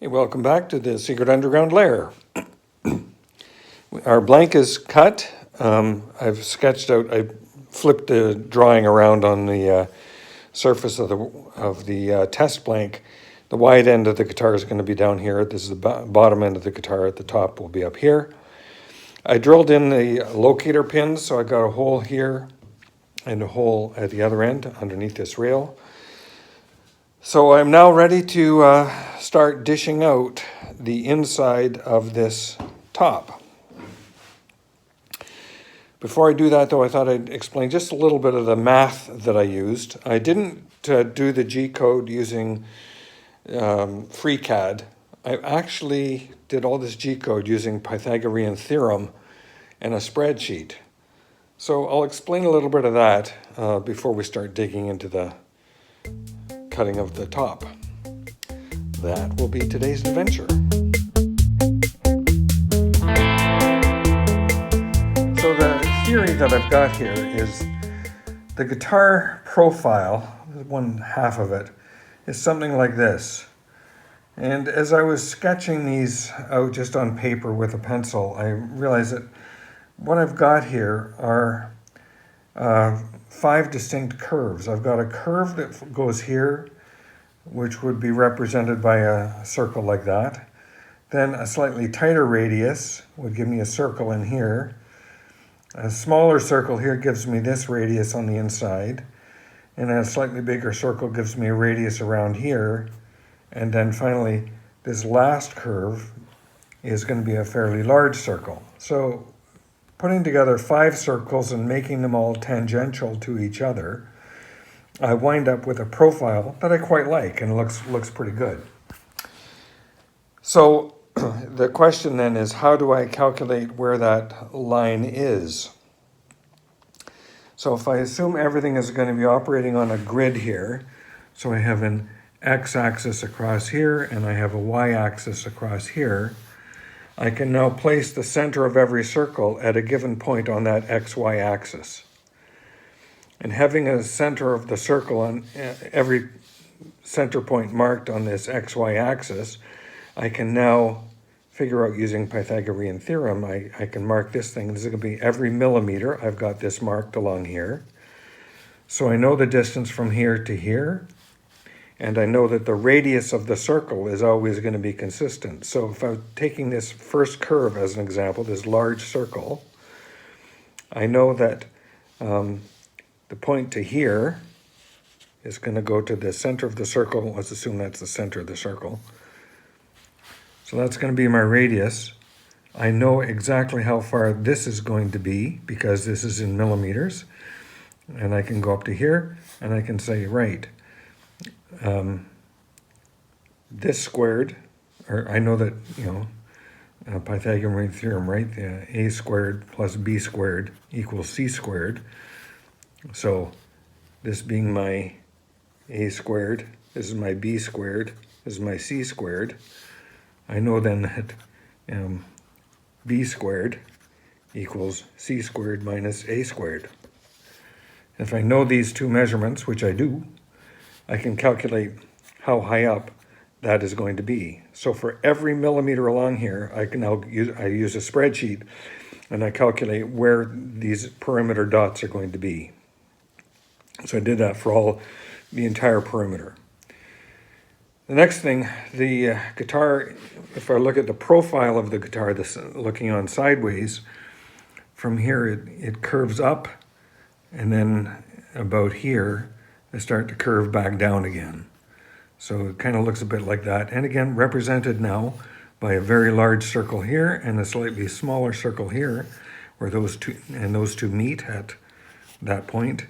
Hey, welcome back to the Secret Underground Lair. Our blank is cut. I've sketched out, I flipped the drawing around on the surface of the test blank. The wide end of the guitar is going to be down here. This is the bottom end of the guitar. At the top will be up here. I drilled in the locator pins, so I got a hole here and a hole at the other end underneath this rail. So I'm now ready to start dishing out the inside of this top. Before I do that, though, I thought I'd explain just a little bit of the math that I used. I didn't do the GCode using FreeCAD. I actually did all this GCode using Pythagorean Theorem and a spreadsheet. So I'll explain a little bit of that before we start digging into the cutting of the top. That will be today's adventure. So the theory that I've got here is the guitar profile, one half of it, is something like this. And as I was sketching these out just on paper with a pencil, I realized that what I've got here are 5 distinct curves. I've got a curve that goes here, which would be represented by a circle like that. Then a slightly tighter radius would give me a circle in here. A smaller circle here gives me this radius on the inside. And a slightly bigger circle gives me a radius around here. And then finally, this last curve is going to be a fairly large circle. So putting together 5 circles and making them all tangential to each other, I wind up with a profile that I quite like and looks pretty good. So the question then is, how do I calculate where that line is? So if I assume everything is going to be operating on a grid here, so I have an x-axis across here and I have a y-axis across here, I can now place the center of every circle at a given point on that xy axis. And having a center of the circle on every center point marked on this xy axis, I can now figure out using Pythagorean Theorem, I can mark this thing. This is going to be every millimeter. I've got this marked along here. So I know the distance from here to here. And I know that the radius of the circle is always going to be consistent. So if I'm taking this first curve as an example, this large circle, I know that the point to here is going to go to the center of the circle. Let's assume that's the center of the circle. So that's going to be my radius. I know exactly how far this is going to be because this is in millimeters. And I can go up to here and I can say, right, this squared, or I know that, Pythagorean theorem, right? A squared plus b squared equals c squared. So this being my a squared, this is my b squared, this is my c squared. I know then that b squared equals c squared minus a squared. If I know these two measurements, which I do, I can calculate how high up that is going to be. So for every millimeter along here, I use a spreadsheet and I calculate where these perimeter dots are going to be. So I did that for the entire perimeter. The next thing, the guitar, if I look at the profile of the guitar, looking on sideways, from here it curves up, and then about here, I start to curve back down again. So it kind of looks a bit like that. And again, represented now by a very large circle here and a slightly smaller circle here, where those two meet at that point.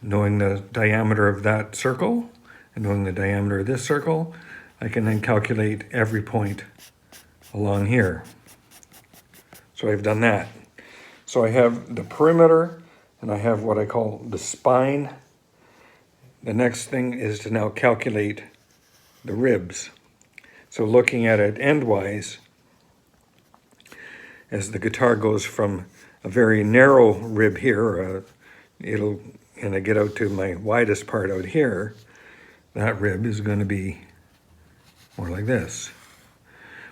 Knowing the diameter of that circle and knowing the diameter of this circle, I can then calculate every point along here. So I've done that. So I have the perimeter and I have what I call the spine. The next thing is to now calculate the ribs. So looking at it endwise, as the guitar goes from a very narrow rib here, and I get out to my widest part out here, that rib is going to be more like this.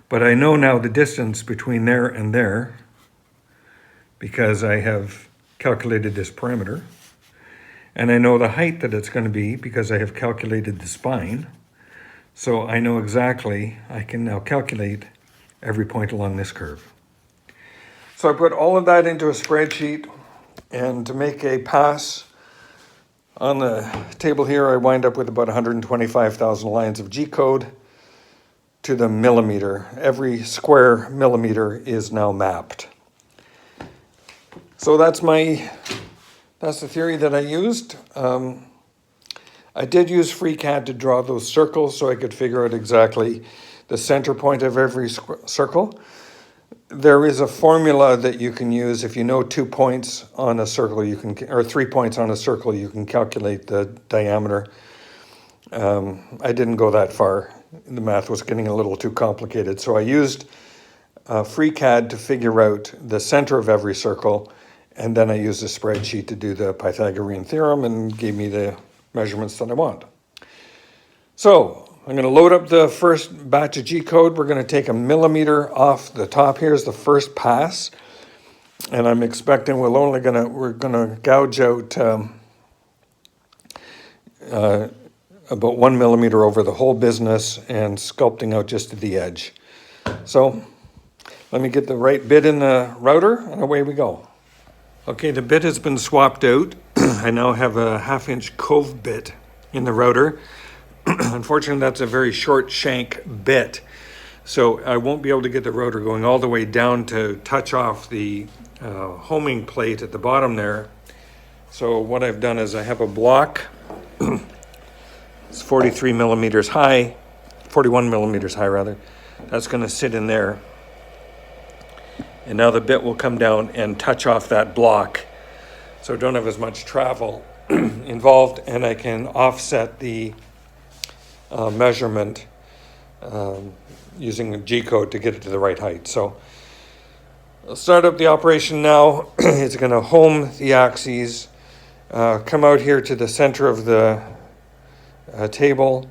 But I know now the distance between there and there because I have calculated this parameter. And I know the height that it's going to be because I have calculated the spine. So I know exactly, I can now calculate every point along this curve. So I put all of that into a spreadsheet, and to make a pass on the table here, I wind up with about 125,000 lines of GCode to the millimeter. Every square millimeter is now mapped. So that's the theory that I used. I did use FreeCAD to draw those circles so I could figure out exactly the center point of every circle. There is a formula that you can use if you know 2 points on a circle, or 3 points on a circle, you can calculate the diameter. I didn't go that far. The math was getting a little too complicated, so I used FreeCAD to figure out the center of every circle, and then I used a spreadsheet to do the Pythagorean theorem and gave me the measurements that I want. So I'm going to load up the first batch of GCode. We're going to take a millimeter off the top. Here's the first pass, and I'm expecting we're going to gouge out about 1 millimeter over the whole business and sculpting out just to the edge. So let me get the right bit in the router, and away we go. Okay, the bit has been swapped out. I now have a 1/2-inch cove bit in the router. Unfortunately, that's a very short shank bit, so I won't be able to get the router going all the way down to touch off the homing plate at the bottom there. So what I've done is I have a block. It's 43 millimeters high, 41 millimeters high rather. That's going to sit in there. And now the bit will come down and touch off that block, so I don't have as much travel involved, and I can offset the measurement using GCode to get it to the right height. So I'll start up the operation now. It's going to home the axes, come out here to the center of the table,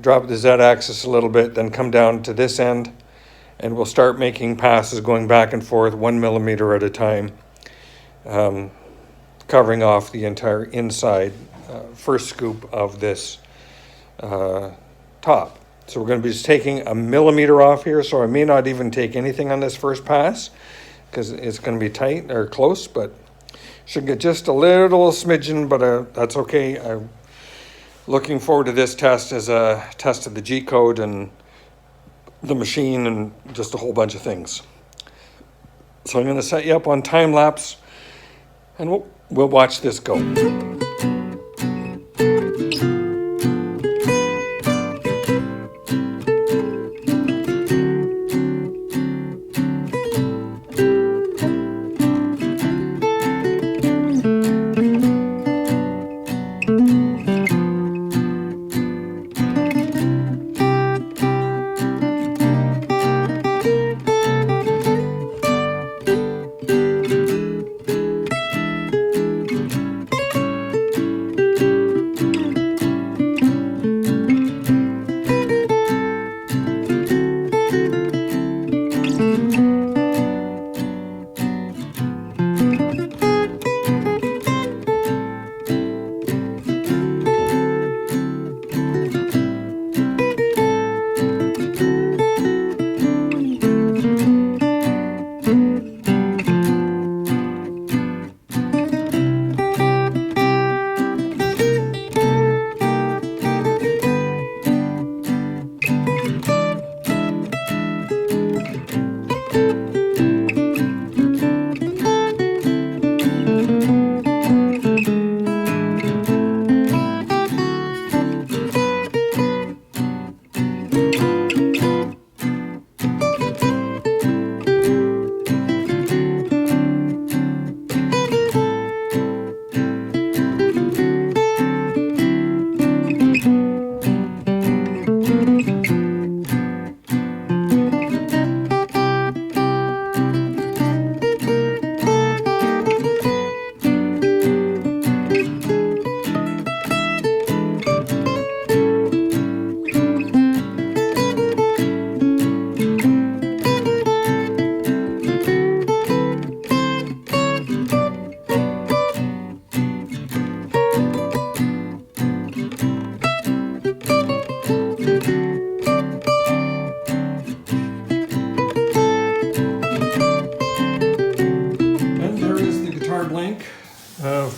drop the z-axis a little bit, then come down to this end, and we'll start making passes going back and forth 1 millimeter at a time, covering off the entire inside first scoop of this top. So we're going to be just taking 1 millimeter off here, so I may not even take anything on this first pass because it's going to be tight or close, but should get just a little smidgen, but that's okay. I'm looking forward to this test as a test of the GCode and the machine and just a whole bunch of things. So I'm going to set you up on time lapse, and we'll watch this go.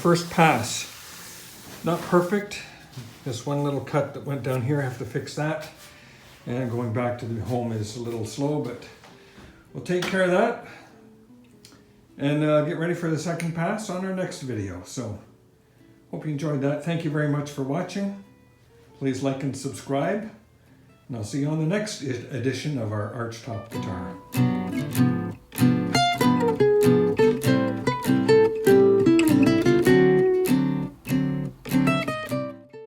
first pass. Not perfect. This one little cut that went down here, I have to fix that. And going back to the home is a little slow, but we'll take care of that. And get ready for the second pass on our next video. So, hope you enjoyed that. Thank you very much for watching. Please like and subscribe. And I'll see you on the next edition of our Archtop guitar.